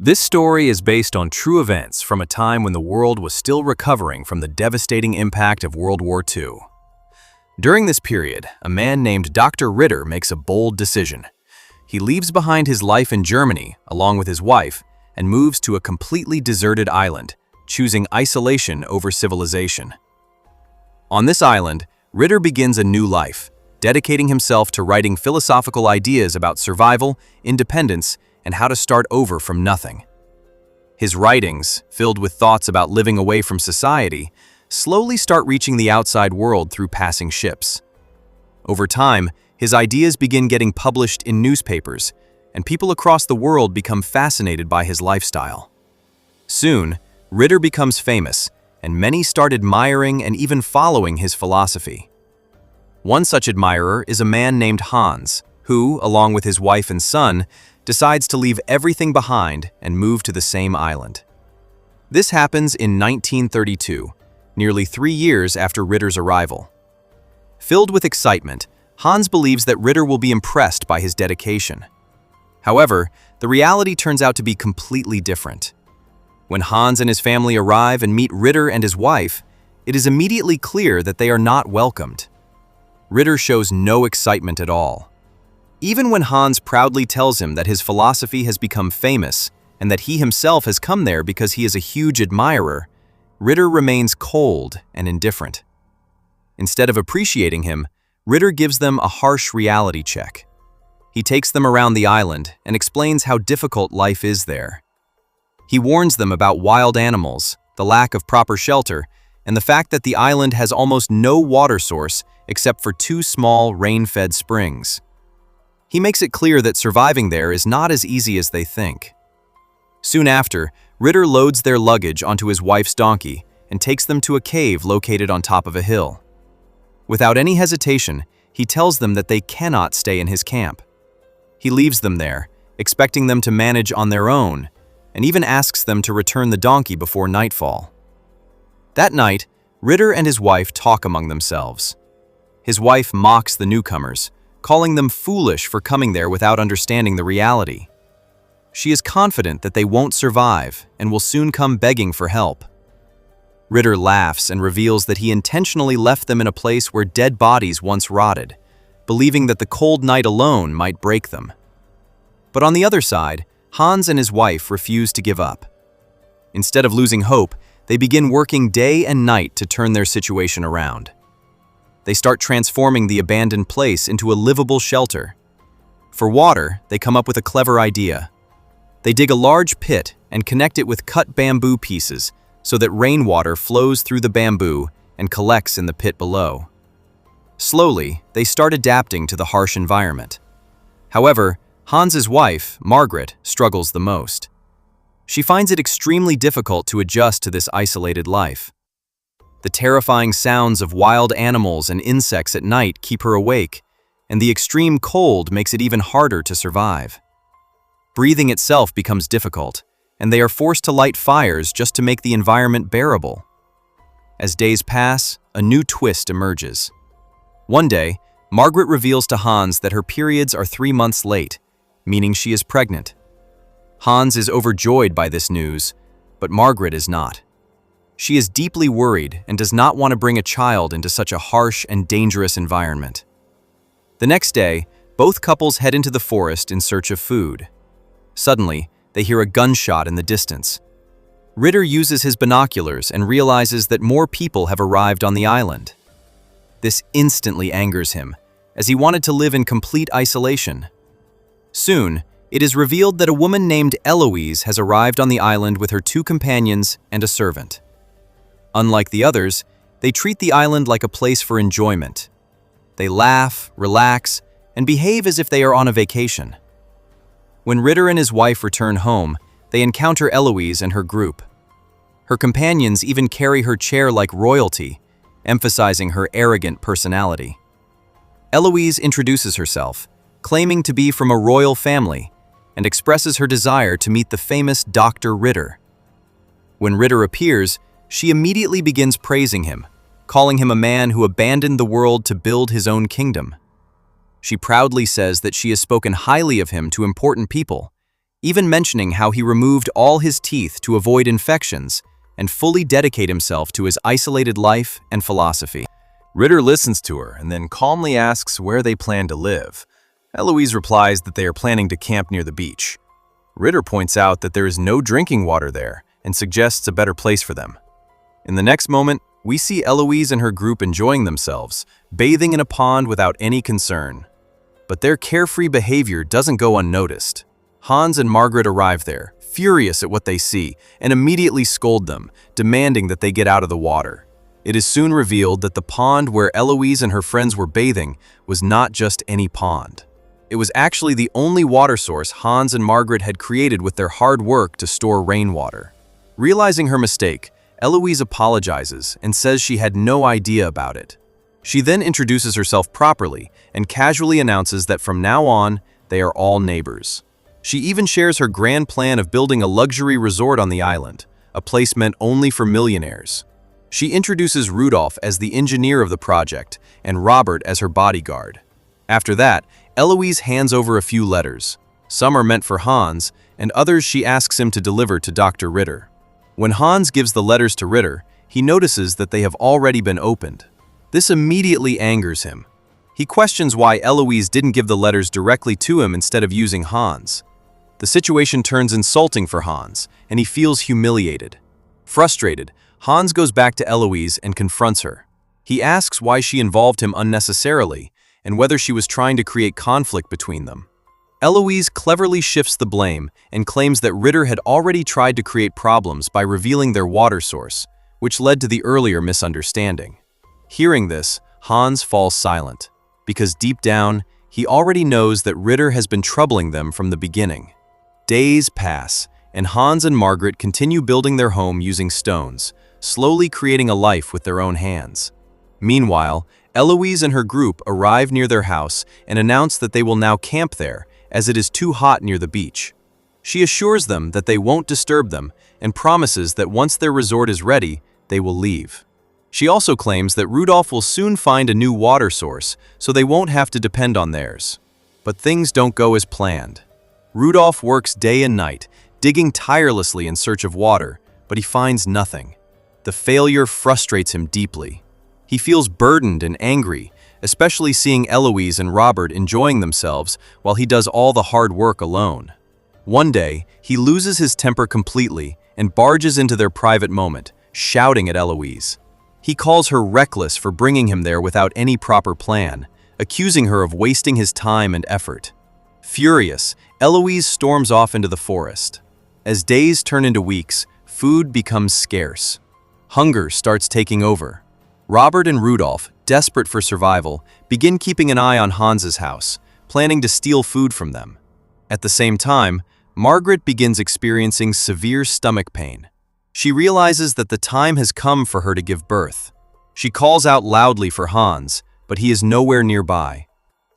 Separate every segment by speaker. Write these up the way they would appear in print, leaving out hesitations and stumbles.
Speaker 1: This story is based on true events from a time when the world was still recovering from the devastating impact of World War II. During this period, a man named Dr. Ritter makes a bold decision. He leaves behind his life in Germany, along with his wife, and moves to a completely deserted island, choosing isolation over civilization. On this island, Ritter begins a new life, dedicating himself to writing philosophical ideas about survival, independence, and how to start over from nothing. His writings, filled with thoughts about living away from society, slowly start reaching the outside world through passing ships. Over time, his ideas begin getting published in newspapers, and people across the world become fascinated by his lifestyle. Soon, Ritter becomes famous, and many start admiring and even following his philosophy. One such admirer is a man named Hans, who, along with his wife and son, decides to leave everything behind and move to the same island. This happens in 1932, nearly 3 years after Ritter's arrival. Filled with excitement, Hans believes that Ritter will be impressed by his dedication. However, the reality turns out to be completely different. When Hans and his family arrive and meet Ritter and his wife, it is immediately clear that they are not welcomed. Ritter shows no excitement at all. Even when Hans proudly tells him that his philosophy has become famous and that he himself has come there because he is a huge admirer, Ritter remains cold and indifferent. Instead of appreciating him, Ritter gives them a harsh reality check. He takes them around the island and explains how difficult life is there. He warns them about wild animals, the lack of proper shelter, and the fact that the island has almost no water source except for 2 small rain-fed springs. He makes it clear that surviving there is not as easy as they think. Soon after, Ritter loads their luggage onto his wife's donkey and takes them to a cave located on top of a hill. Without any hesitation, he tells them that they cannot stay in his camp. He leaves them there, expecting them to manage on their own, and even asks them to return the donkey before nightfall. That night, Ritter and his wife talk among themselves. His wife mocks the newcomers, calling them foolish for coming there without understanding the reality. She is confident that they won't survive and will soon come begging for help. Ritter laughs and reveals that he intentionally left them in a place where dead bodies once rotted, believing that the cold night alone might break them. But on the other side, Hans and his wife refuse to give up. Instead of losing hope, they begin working day and night to turn their situation around. They start transforming the abandoned place into a livable shelter. For water, they come up with a clever idea. They dig a large pit and connect it with cut bamboo pieces so that rainwater flows through the bamboo and collects in the pit below. Slowly, they start adapting to the harsh environment. However, Hans's wife, Margaret, struggles the most. She finds it extremely difficult to adjust to this isolated life. The terrifying sounds of wild animals and insects at night keep her awake, and the extreme cold makes it even harder to survive. Breathing itself becomes difficult, and they are forced to light fires just to make the environment bearable. As days pass, a new twist emerges. One day, Margaret reveals to Hans that her periods are 3 months late, meaning she is pregnant. Hans is overjoyed by this news, but Margaret is not. She is deeply worried and does not want to bring a child into such a harsh and dangerous environment. The next day, both couples head into the forest in search of food. Suddenly, they hear a gunshot in the distance. Ritter uses his binoculars and realizes that more people have arrived on the island. This instantly angers him, as he wanted to live in complete isolation. Soon, it is revealed that a woman named Eloise has arrived on the island with her 2 companions and a servant. Unlike the others, they treat the island like a place for enjoyment. They laugh, relax, and behave as if they are on a vacation. When Ritter and his wife return home, they encounter Eloise and her group. Her companions even carry her chair like royalty, emphasizing her arrogant personality. Eloise introduces herself, claiming to be from a royal family, and expresses her desire to meet the famous Dr. Ritter. When Ritter appears, she immediately begins praising him, calling him a man who abandoned the world to build his own kingdom. She proudly says that she has spoken highly of him to important people, even mentioning how he removed all his teeth to avoid infections and fully dedicate himself to his isolated life and philosophy. Ritter listens to her and then calmly asks where they plan to live. Eloise replies that they are planning to camp near the beach. Ritter points out that there is no drinking water there and suggests a better place for them. In the next moment, we see Eloise and her group enjoying themselves, bathing in a pond without any concern. But their carefree behavior doesn't go unnoticed. Hans and Margaret arrive there, furious at what they see, and immediately scold them, demanding that they get out of the water. It is soon revealed that the pond where Eloise and her friends were bathing was not just any pond. It was actually the only water source Hans and Margaret had created with their hard work to store rainwater. Realizing her mistake, Eloise apologizes and says she had no idea about it. She then introduces herself properly and casually announces that from now on, they are all neighbors. She even shares her grand plan of building a luxury resort on the island, a place meant only for millionaires. She introduces Rudolph as the engineer of the project and Robert as her bodyguard. After that, Eloise hands over a few letters. Some are meant for Hans, and others she asks him to deliver to Dr. Ritter. When Hans gives the letters to Ritter, he notices that they have already been opened. This immediately angers him. He questions why Eloise didn't give the letters directly to him instead of using Hans. The situation turns insulting for Hans, and he feels humiliated. Frustrated, Hans goes back to Eloise and confronts her. He asks why she involved him unnecessarily and whether she was trying to create conflict between them. Eloise cleverly shifts the blame and claims that Ritter had already tried to create problems by revealing their water source, which led to the earlier misunderstanding. Hearing this, Hans falls silent, because deep down, he already knows that Ritter has been troubling them from the beginning. Days pass, and Hans and Margaret continue building their home using stones, slowly creating a life with their own hands. Meanwhile, Eloise and her group arrive near their house and announce that they will now camp there, as it is too hot near the beach. She assures them that they won't disturb them and promises that once their resort is ready, they will leave. She also claims that Rudolph will soon find a new water source, so they won't have to depend on theirs. But things don't go as planned. Rudolph works day and night, digging tirelessly in search of water, but he finds nothing. The failure frustrates him deeply. He feels burdened and angry, especially seeing Eloise and Robert enjoying themselves while he does all the hard work alone. One day, he loses his temper completely and barges into their private moment, shouting at Eloise. He calls her reckless for bringing him there without any proper plan, accusing her of wasting his time and effort. Furious, Eloise storms off into the forest. As days turn into weeks, food becomes scarce. Hunger starts taking over. Robert and Rudolph, desperate for survival, begin keeping an eye on Hans's house, planning to steal food from them. At the same time, Margaret begins experiencing severe stomach pain. She realizes that the time has come for her to give birth. She calls out loudly for Hans, but he is nowhere nearby.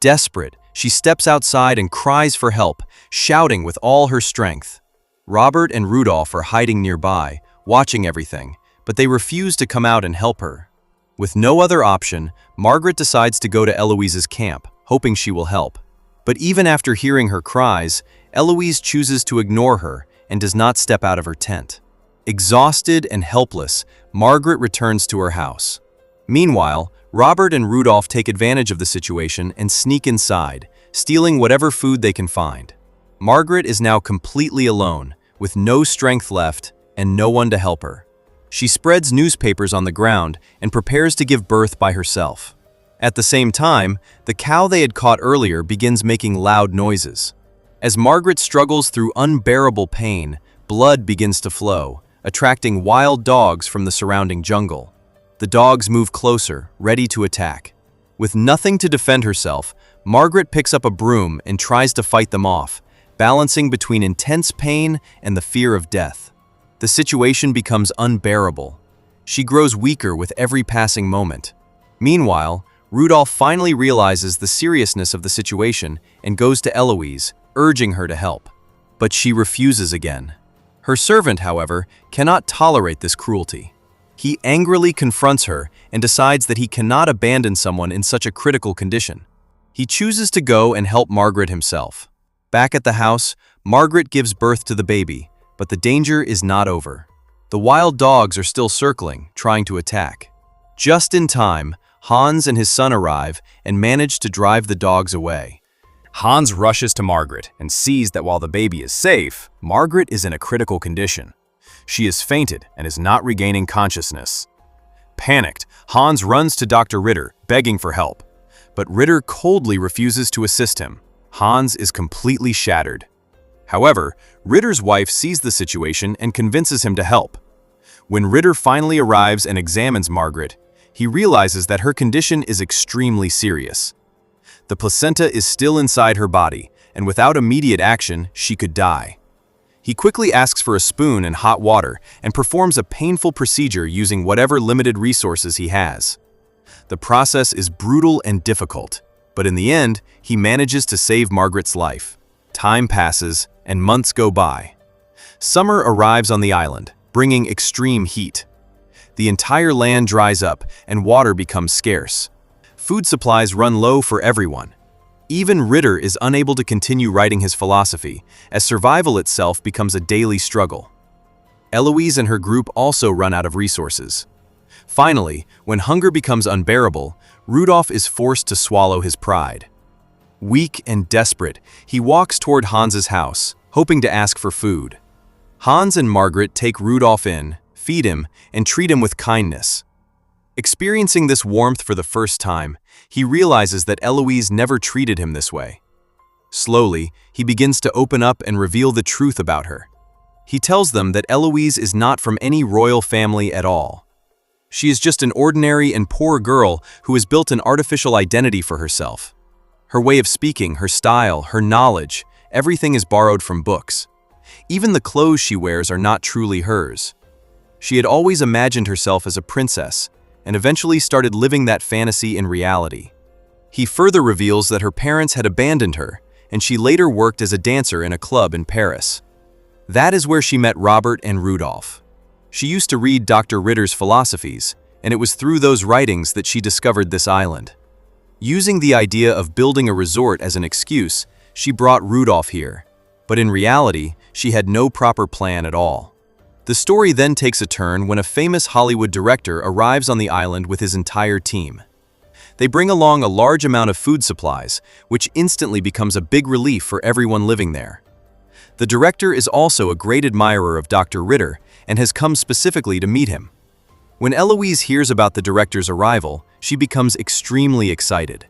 Speaker 1: Desperate, she steps outside and cries for help, shouting with all her strength. Robert and Rudolph are hiding nearby, watching everything, but they refuse to come out and help her. With no other option, Margaret decides to go to Eloise's camp, hoping she will help. But even after hearing her cries, Eloise chooses to ignore her and does not step out of her tent. Exhausted and helpless, Margaret returns to her house. Meanwhile, Robert and Rudolph take advantage of the situation and sneak inside, stealing whatever food they can find. Margaret is now completely alone, with no strength left and no one to help her. She spreads newspapers on the ground and prepares to give birth by herself. At the same time, the cow they had caught earlier begins making loud noises. As Margaret struggles through unbearable pain, blood begins to flow, attracting wild dogs from the surrounding jungle. The dogs move closer, ready to attack. With nothing to defend herself, Margaret picks up a broom and tries to fight them off, balancing between intense pain and the fear of death. The situation becomes unbearable. She grows weaker with every passing moment. Meanwhile, Rudolph finally realizes the seriousness of the situation and goes to Eloise, urging her to help. But she refuses again. Her servant, however, cannot tolerate this cruelty. He angrily confronts her and decides that he cannot abandon someone in such a critical condition. He chooses to go and help Margaret himself. Back at the house, Margaret gives birth to the baby, but the danger is not over. The wild dogs are still circling, trying to attack. Just in time, Hans and his son arrive and manage to drive the dogs away. Hans rushes to Margaret and sees that while the baby is safe, Margaret is in a critical condition. She has fainted and is not regaining consciousness. Panicked, Hans runs to Dr. Ritter, begging for help. But Ritter coldly refuses to assist him. Hans is completely shattered. However, Ritter's wife sees the situation and convinces him to help. When Ritter finally arrives and examines Margaret, he realizes that her condition is extremely serious. The placenta is still inside her body, and without immediate action, she could die. He quickly asks for a spoon and hot water and performs a painful procedure using whatever limited resources he has. The process is brutal and difficult, but in the end, he manages to save Margaret's life. Time passes, and months go by. Summer arrives on the island, bringing extreme heat. The entire land dries up, and water becomes scarce. Food supplies run low for everyone. Even Ritter is unable to continue writing his philosophy, as survival itself becomes a daily struggle. Eloise and her group also run out of resources. Finally, when hunger becomes unbearable, Rudolph is forced to swallow his pride. Weak and desperate, he walks toward Hans's house, hoping to ask for food. Hans and Margaret take Rudolph in, feed him, and treat him with kindness. Experiencing this warmth for the first time, he realizes that Eloise never treated him this way. Slowly, he begins to open up and reveal the truth about her. He tells them that Eloise is not from any royal family at all. She is just an ordinary and poor girl who has built an artificial identity for herself. Her way of speaking, her style, her knowledge, everything is borrowed from books. Even the clothes she wears are not truly hers. She had always imagined herself as a princess, and eventually started living that fantasy in reality. He further reveals that her parents had abandoned her, and she later worked as a dancer in a club in Paris. That is where she met Robert and Rudolph. She used to read Dr. Ritter's philosophies, and it was through those writings that she discovered this island. Using the idea of building a resort as an excuse, she brought Rudolph here, but in reality, she had no proper plan at all. The story then takes a turn when a famous Hollywood director arrives on the island with his entire team. They bring along a large amount of food supplies, which instantly becomes a big relief for everyone living there. The director is also a great admirer of Dr. Ritter and has come specifically to meet him. When Eloise hears about the director's arrival, she becomes extremely excited.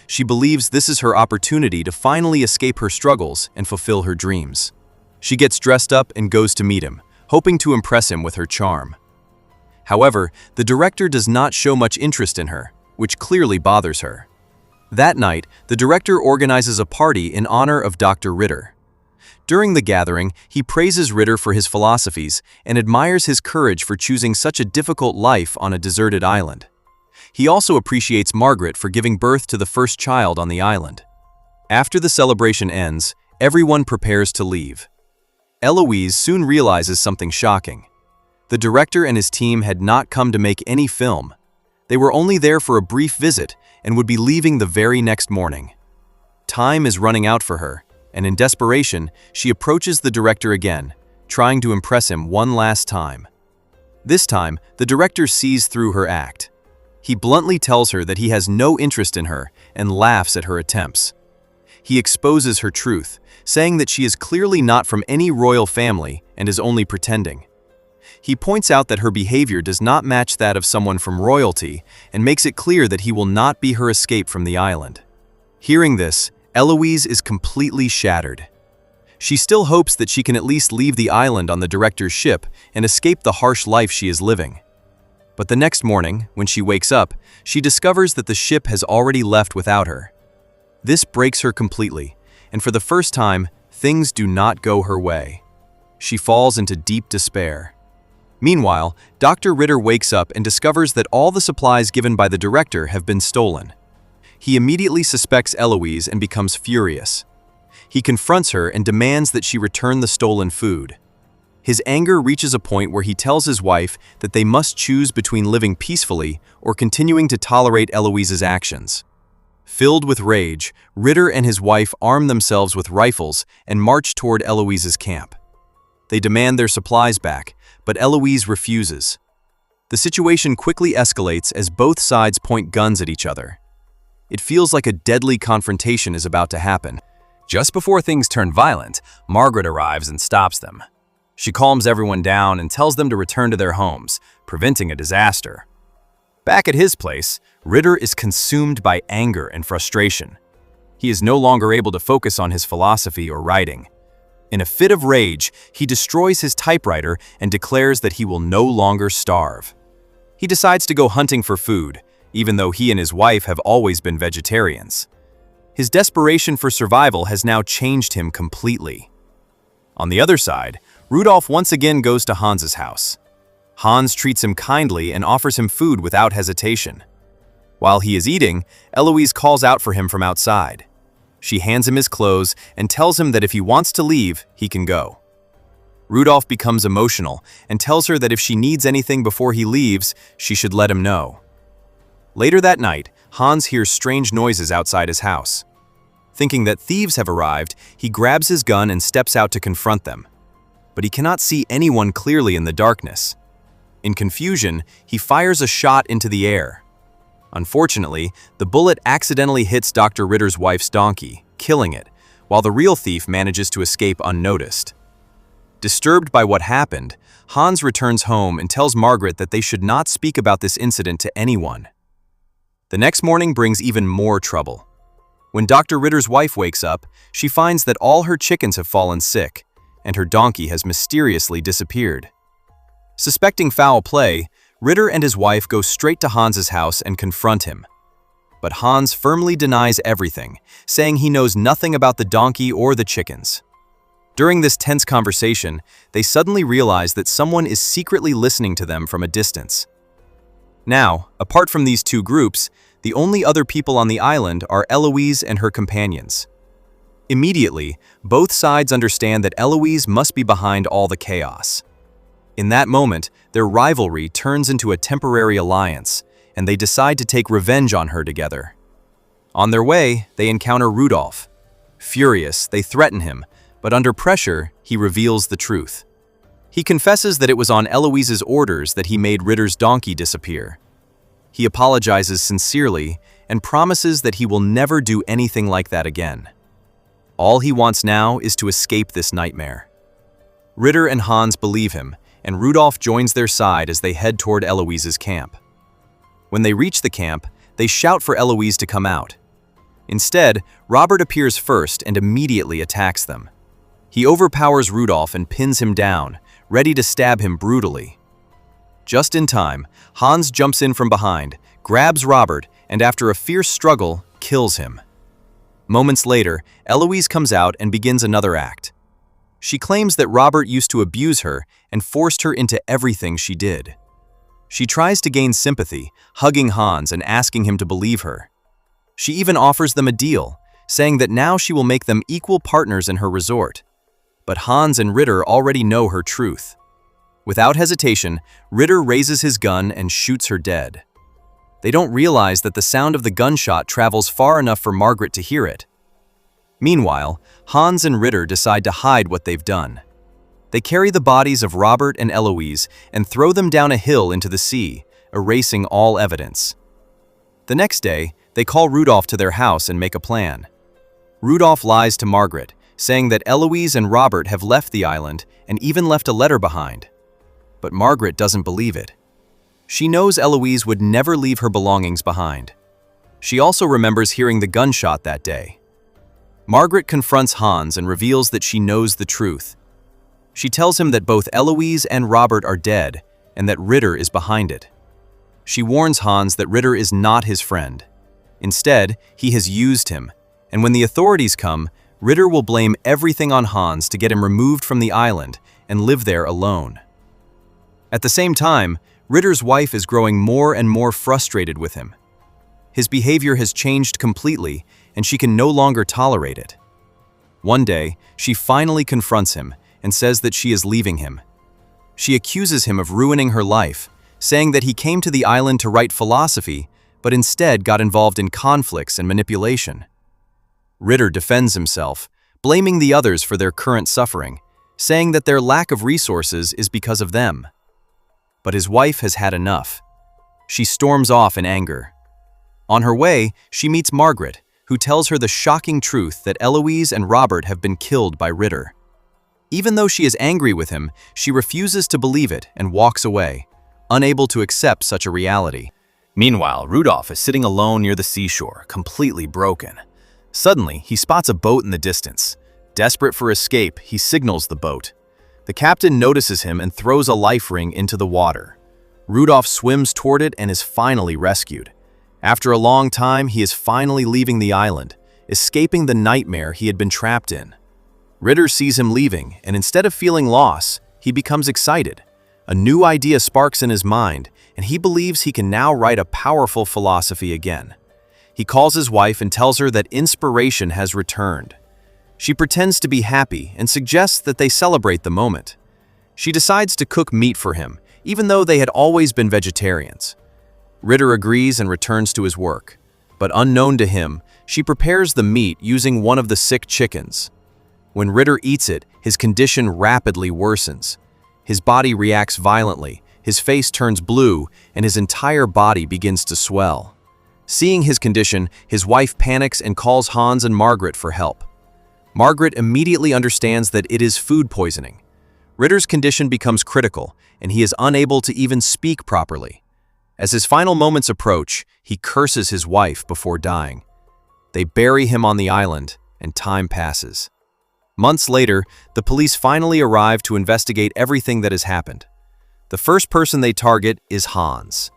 Speaker 1: She believes this is her opportunity to finally escape her struggles and fulfill her dreams. She gets dressed up and goes to meet him, hoping to impress him with her charm. However, the director does not show much interest in her, which clearly bothers her. That night, the director organizes a party in honor of Dr. Ritter. During the gathering, he praises Ritter for his philosophies and admires his courage for choosing such a difficult life on a deserted island. He also appreciates Margaret for giving birth to the first child on the island. After the celebration ends, everyone prepares to leave. Eloise soon realizes something shocking. The director and his team had not come to make any film. They were only there for a brief visit and would be leaving the very next morning. Time is running out for her, and in desperation, she approaches the director again, trying to impress him one last time. This time, the director sees through her act. He bluntly tells her that he has no interest in her and laughs at her attempts. He exposes her truth, saying that she is clearly not from any royal family and is only pretending. He points out that her behavior does not match that of someone from royalty and makes it clear that he will not be her escape from the island. Hearing this, Eloise is completely shattered. She still hopes that she can at least leave the island on the director's ship and escape the harsh life she is living. But the next morning, when she wakes up, she discovers that the ship has already left without her. This breaks her completely, and for the first time, things do not go her way. She falls into deep despair. Meanwhile, Dr. Ritter wakes up and discovers that all the supplies given by the director have been stolen. He immediately suspects Eloise and becomes furious. He confronts her and demands that she return the stolen food. His anger reaches a point where he tells his wife that they must choose between living peacefully or continuing to tolerate Eloise's actions. Filled with rage, Ritter and his wife arm themselves with rifles and march toward Eloise's camp. They demand their supplies back, but Eloise refuses. The situation quickly escalates as both sides point guns at each other. It feels like a deadly confrontation is about to happen. Just before things turn violent, Margaret arrives and stops them. She calms everyone down and tells them to return to their homes, preventing a disaster. Back at his place, Ritter is consumed by anger and frustration. He is no longer able to focus on his philosophy or writing. In a fit of rage, he destroys his typewriter and declares that he will no longer starve. He decides to go hunting for food, even though he and his wife have always been vegetarians. His desperation for survival has now changed him completely. On the other side, Rudolf once again goes to Hans's house. Hans treats him kindly and offers him food without hesitation. While he is eating, Eloise calls out for him from outside. She hands him his clothes and tells him that if he wants to leave, he can go. Rudolf becomes emotional and tells her that if she needs anything before he leaves, she should let him know. Later that night, Hans hears strange noises outside his house. Thinking that thieves have arrived, he grabs his gun and steps out to confront them. But he cannot see anyone clearly in the darkness. In confusion, he fires a shot into the air. Unfortunately, the bullet accidentally hits Dr. Ritter's wife's donkey, killing it, while the real thief manages to escape unnoticed. Disturbed by what happened, Hans returns home and tells Margaret that they should not speak about this incident to anyone. The next morning brings even more trouble. When Dr. Ritter's wife wakes up, she finds that all her chickens have fallen sick, and her donkey has mysteriously disappeared. Suspecting foul play, Ritter and his wife go straight to Hans's house and confront him. But Hans firmly denies everything, saying he knows nothing about the donkey or the chickens. During this tense conversation, they suddenly realize that someone is secretly listening to them from a distance. Now, apart from these two groups, the only other people on the island are Eloise and her companions. Immediately, both sides understand that Eloise must be behind all the chaos. In that moment, their rivalry turns into a temporary alliance, and they decide to take revenge on her together. On their way, they encounter Rudolf. Furious, they threaten him, but under pressure, he reveals the truth. He confesses that it was on Eloise's orders that he made Ritter's donkey disappear. He apologizes sincerely and promises that he will never do anything like that again. All he wants now is to escape this nightmare. Ritter and Hans believe him, and Rudolf joins their side as they head toward Eloise's camp. When they reach the camp, they shout for Eloise to come out. Instead, Robert appears first and immediately attacks them. He overpowers Rudolf and pins him down, ready to stab him brutally. Just in time, Hans jumps in from behind, grabs Robert, and after a fierce struggle, kills him. Moments later, Eloise comes out and begins another act. She claims that Robert used to abuse her and forced her into everything she did. She tries to gain sympathy, hugging Hans and asking him to believe her. She even offers them a deal, saying that now she will make them equal partners in her resort. But Hans and Ritter already know her truth. Without hesitation, Ritter raises his gun and shoots her dead. They don't realize that the sound of the gunshot travels far enough for Margaret to hear it. Meanwhile, Hans and Ritter decide to hide what they've done. They carry the bodies of Robert and Eloise and throw them down a hill into the sea, erasing all evidence. The next day, they call Rudolf to their house and make a plan. Rudolf lies to Margaret, saying that Eloise and Robert have left the island and even left a letter behind. But Margaret doesn't believe it. She knows Eloise would never leave her belongings behind. She also remembers hearing the gunshot that day. Margaret confronts Hans and reveals that she knows the truth. She tells him that both Eloise and Robert are dead and that Ritter is behind it. She warns Hans that Ritter is not his friend. Instead, he has used him, and when the authorities come, Ritter will blame everything on Hans to get him removed from the island and live there alone. At the same time, Ritter's wife is growing more and more frustrated with him. His behavior has changed completely, and she can no longer tolerate it. One day, she finally confronts him and says that she is leaving him. She accuses him of ruining her life, saying that he came to the island to write philosophy, but instead got involved in conflicts and manipulation. Ritter defends himself, blaming the others for their current suffering, saying that their lack of resources is because of them. But his wife has had enough. She storms off in anger. On her way, she meets Margaret, who tells her the shocking truth that Eloise and Robert have been killed by Ritter. Even though she is angry with him, she refuses to believe it and walks away, unable to accept such a reality. Meanwhile, Rudolph is sitting alone near the seashore, completely broken. Suddenly, he spots a boat in the distance. Desperate for escape, he signals the boat. The captain notices him and throws a life ring into the water. Rudolph swims toward it and is finally rescued. After a long time, he is finally leaving the island, escaping the nightmare he had been trapped in. Ritter sees him leaving, and instead of feeling loss, he becomes excited. A new idea sparks in his mind, and he believes he can now write a powerful philosophy again. He calls his wife and tells her that inspiration has returned. She pretends to be happy and suggests that they celebrate the moment. She decides to cook meat for him, even though they had always been vegetarians. Ritter agrees and returns to his work. But unknown to him, she prepares the meat using one of the sick chickens. When Ritter eats it, his condition rapidly worsens. His body reacts violently, his face turns blue, and his entire body begins to swell. Seeing his condition, his wife panics and calls Hans and Margaret for help. Margaret immediately understands that it is food poisoning. Ritter's condition becomes critical, and he is unable to even speak properly. As his final moments approach, he curses his wife before dying. They bury him on the island, and time passes. Months later, the police finally arrive to investigate everything that has happened. The first person they target is Hans.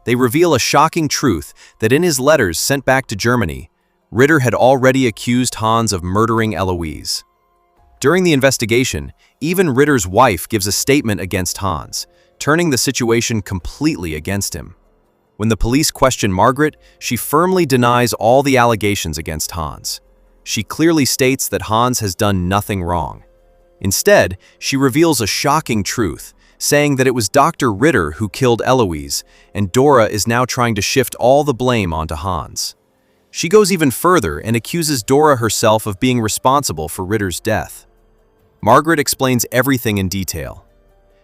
Speaker 1: They reveal a shocking truth that in his letters sent back to Germany, Ritter had already accused Hans of murdering Eloise. During the investigation, even Ritter's wife gives a statement against Hans, turning the situation completely against him. When the police question Margaret, she firmly denies all the allegations against Hans. She clearly states that Hans has done nothing wrong. Instead, she reveals a shocking truth, saying that it was Dr. Ritter who killed Eloise, and Dora is now trying to shift all the blame onto Hans. She goes even further and accuses Dora herself of being responsible for Ritter's death. Margaret explains everything in detail.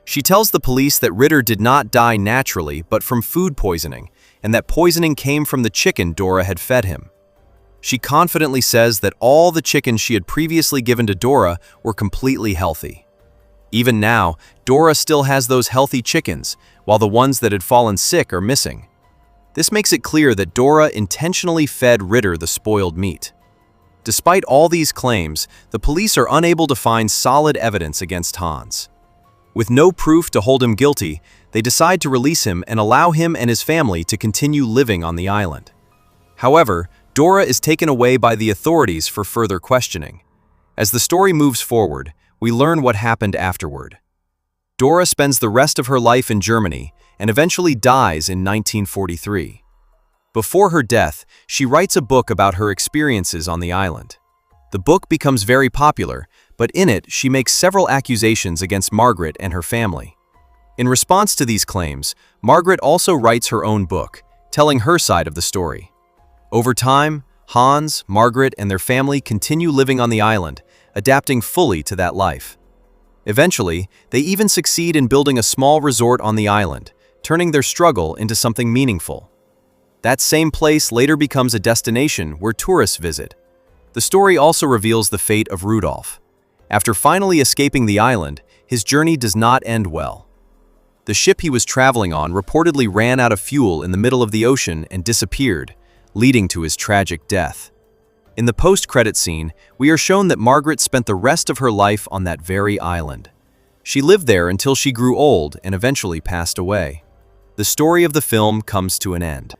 Speaker 1: She tells the police that Ritter did not die naturally but from food poisoning, and that poisoning came from the chicken Dora had fed him. She confidently says that all the chickens she had previously given to Dora were completely healthy. Even now, Dora still has those healthy chickens, while the ones that had fallen sick are missing. This makes it clear that Dora intentionally fed Ritter the spoiled meat. Despite all these claims, the police are unable to find solid evidence against Hans. With no proof to hold him guilty, they decide to release him and allow him and his family to continue living on the island. However, Dora is taken away by the authorities for further questioning. As the story moves forward, we learn what happened afterward. Dora spends the rest of her life in Germany and eventually dies in 1943. Before her death, she writes a book about her experiences on the island. The book becomes very popular, but in it she makes several accusations against Margaret and her family. In response to these claims, Margaret also writes her own book, telling her side of the story. Over time, Hans, Margaret, and their family continue living on the island, adapting fully to that life. Eventually, they even succeed in building a small resort on the island, turning their struggle into something meaningful. That same place later becomes a destination where tourists visit. The story also reveals the fate of Rudolph. After finally escaping the island, his journey does not end well. The ship he was traveling on reportedly ran out of fuel in the middle of the ocean and disappeared, leading to his tragic death. In the post-credit scene, we are shown that Margaret spent the rest of her life on that very island. She lived there until she grew old and eventually passed away. The story of the film comes to an end.